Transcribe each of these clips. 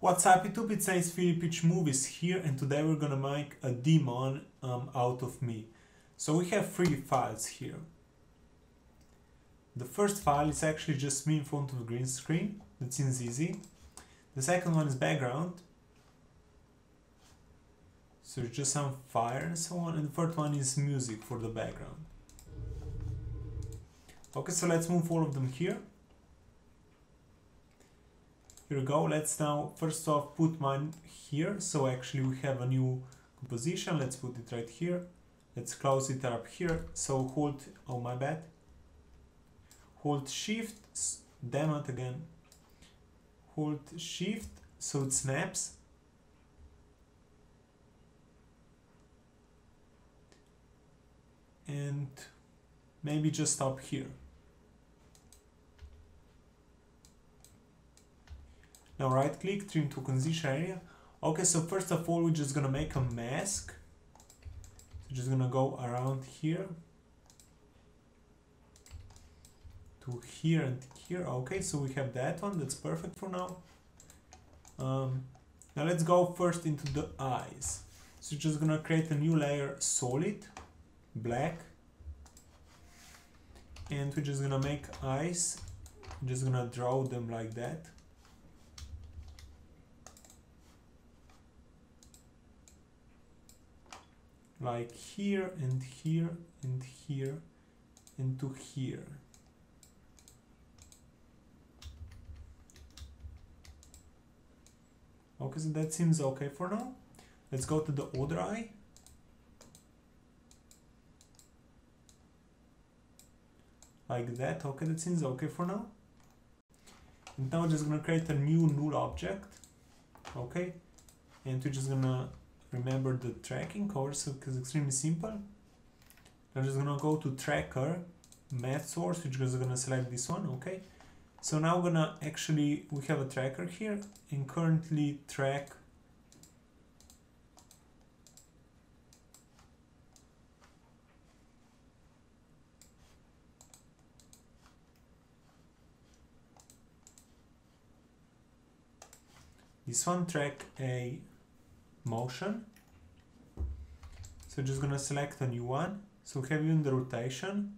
What's up YouTube, it's Nejc Filipič Movies here, and today we're gonna make a demon out of me. So we have three files here. The first file is actually just me in front of a green screen, that seems easy. The second one is background, so it's just some fire and so on, and the third one is music for the background. Okay, so let's move all of them here. Here we go. Let's now first off put mine here. So actually we have a new composition. Let's put it right here. Let's close it up here. So hold, oh my bad. Hold shift, damn it again. Hold shift so it snaps. And maybe just stop here. Now right click, trim to transition area. Okay, so first of all, we're just gonna make a mask. So just gonna go around here to here and here. Okay, so we have that one, that's perfect for now. Now let's go first into the eyes. So just gonna create a new layer, solid, black. And we're just gonna make eyes. I'm just gonna draw them like that. Like here and here and here and to here. Okay, so that seems okay for now. Let's go to the other eye. Like that. Okay, that seems okay for now. And now we're just gonna create a new null object. Okay, and we're just gonna remember the tracking course because it's extremely simple. I'm just gonna go to tracker, math source, which is gonna select this one. Okay, so now we're gonna actually, we have a tracker here and currently track this one, track a motion. So just gonna select a new one. So we have even the rotation.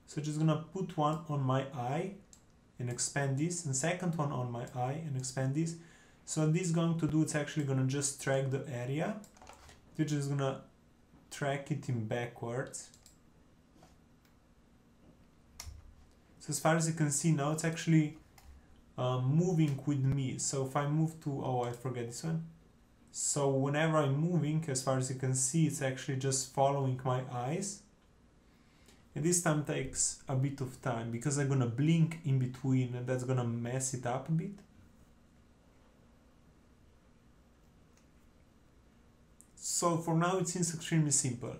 So just gonna put one on my eye and expand this, and second one on my eye and expand this. So what this is going to do, it's actually gonna just track the area. We're just gonna track it in backwards. So as far as you can see now, it's actually moving with me. So if I move to, oh, I forget this one. So whenever I'm moving, as far as you can see, it's actually just following my eyes. And this time takes a bit of time because I'm gonna blink in between and that's gonna mess it up a bit. So for now it seems extremely simple.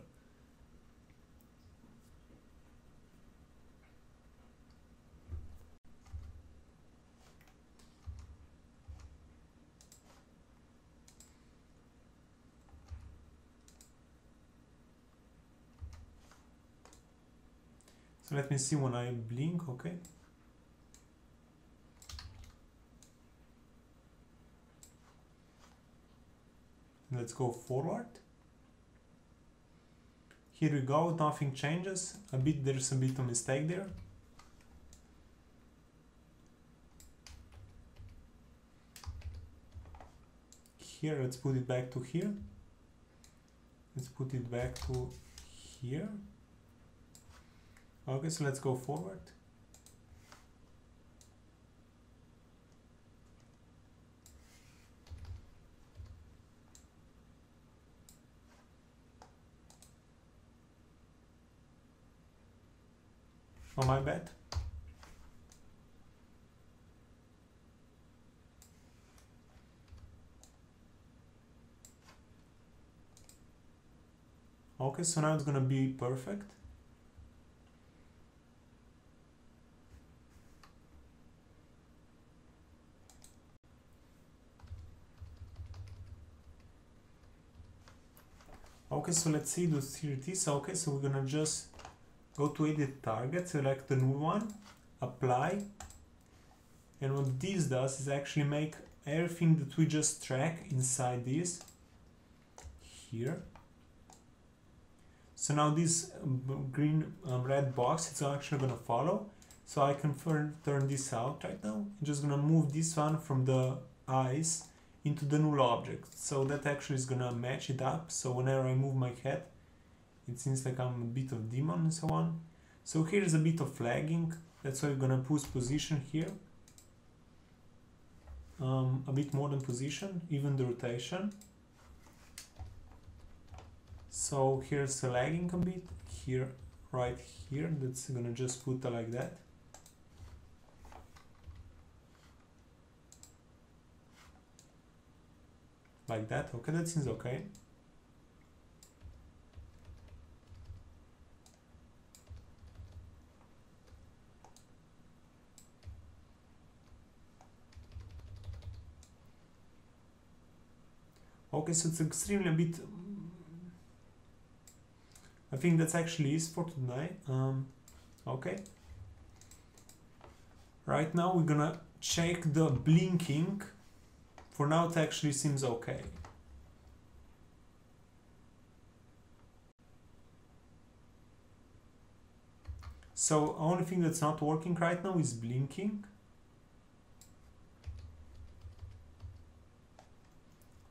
So let me see when I blink, okay. Let's go forward. Here we go, nothing changes. There's a bit of mistake there. Here, let's put it back to here. Let's put it back to here. Okay, so let's go forward. Oh, my bad. Okay, so now it's gonna be perfect. Okay, so let's see the series. Okay, so we're gonna just go to edit target, select the new one, apply, and what this does is actually make everything that we just track inside this here. So now this green red box, it's actually gonna follow. So I can turn this out right now. I'm just gonna move this one from the eyes into the null object. So that actually is gonna match it up. So whenever I move my head, it seems like I'm a bit of demon and so on. So here's a bit of flagging. That's why we're gonna push position here. A bit more than position, even the rotation. So here's the lagging a bit, here, right here, that's gonna just put it like that. Like that, okay, that seems okay. Okay, so it's extremely a bit, I think that's actually is for tonight. Okay. Right now we're gonna check the blinking. For now it actually seems okay. So only thing that's not working right now is blinking.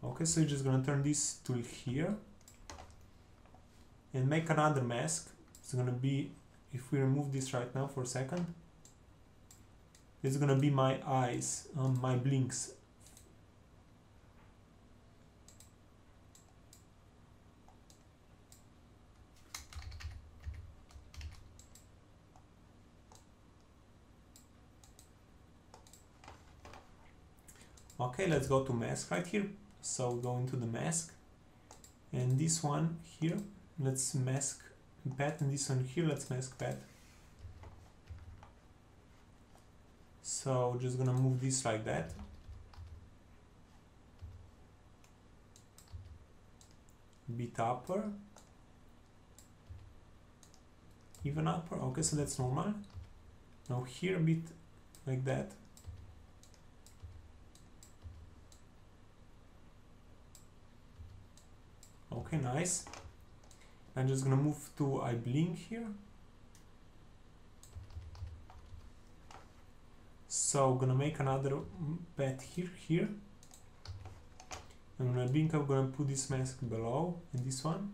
Okay, so you're just gonna turn this tool here and make another mask. It's gonna be, if we remove this right now for a second, it's gonna be my eyes, my blinks. Okay, let's go to mask right here. So go into the mask, and this one here, let's mask pet, and this one here, let's mask pet. So just gonna move this like that. Bit upper, even upper. Okay, so that's normal. Now here a bit like that. Okay, nice. I'm just gonna move to I blink here. So gonna make another pet here. I'm gonna blink, I'm gonna put this mask below and this one.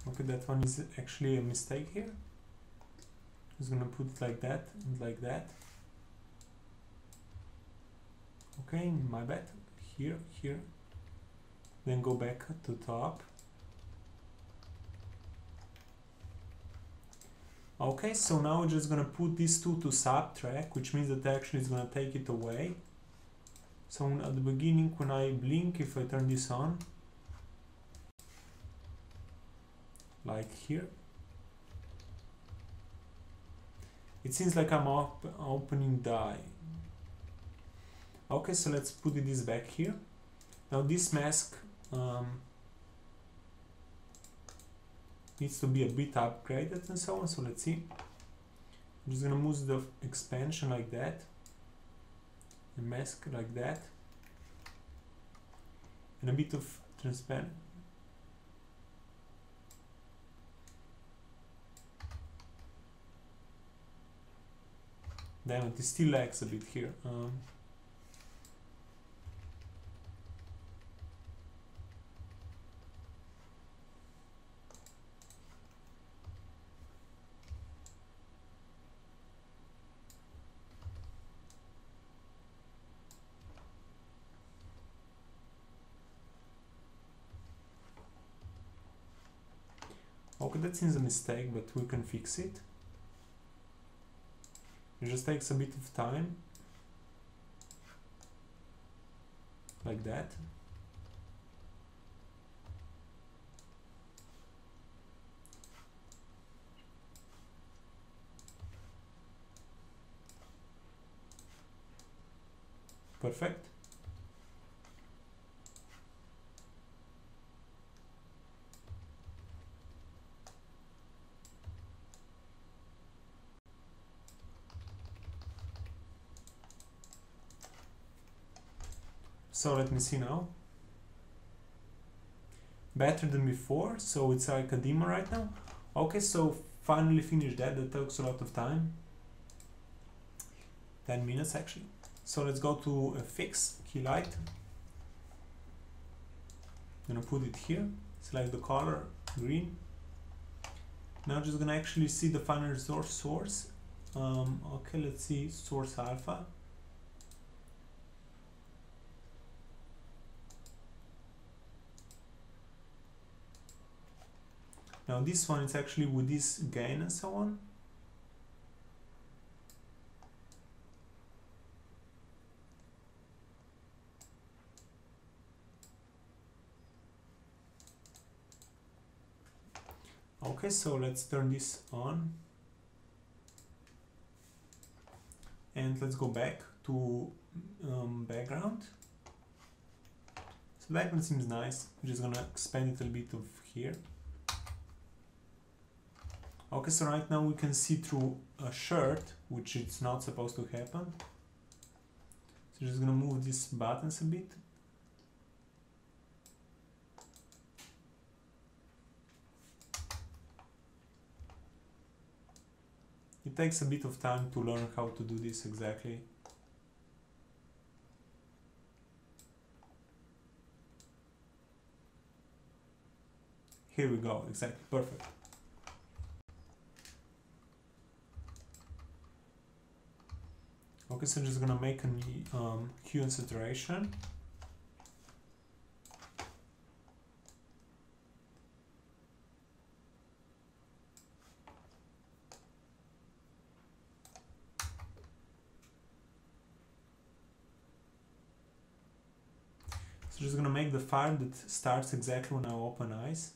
Okay, that one is actually a mistake here. Just gonna put it like that and like that. Okay, my bad. Here. Then go back to top. Okay, so now we're just gonna put these two to subtract, which means that actually it's gonna take it away. So at the beginning, when I blink, if I turn this on, like here, it seems like I'm opening the eye. Okay, so let's put this back here. Now this mask needs to be a bit upgraded and so on, so let's see. I'm just gonna move the expansion like that, and mask like that, and a bit of transparent. Damn it still lags a bit here. Okay, that seems a mistake, but we can fix it. It just takes a bit of time. Like that. Perfect. So let me see now. Better than before, so it's like a demo right now. Okay, so finally finished that. That takes a lot of time. 10 minutes actually. So let's go to fix key light. I'm gonna put it here. Select the color green. Now just gonna actually see the final resource source. Okay, let's see source alpha. Now this one is actually with this gain and so on. Okay, so let's turn this on. And let's go back to background. So background seems nice. I'm just gonna expand it a bit of here. Okay, so right now we can see through a shirt, which it's not supposed to happen. So just gonna move these buttons a bit. It takes a bit of time to learn how to do this exactly. Here we go, exactly, perfect. Okay, so I'm just gonna make a hue and saturation. So just gonna make the fire that starts exactly when I open eyes.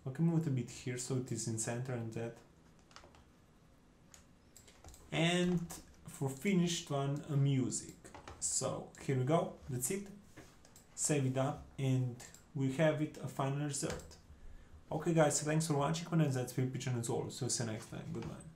Okay, move it a bit here so it is in center and that. And for finished one, a music. So here we go, that's it. Save it up and we have it a final result. Okay guys, so thanks for watching. My name is Nejc Filipič and as always, so see you next time. Goodbye.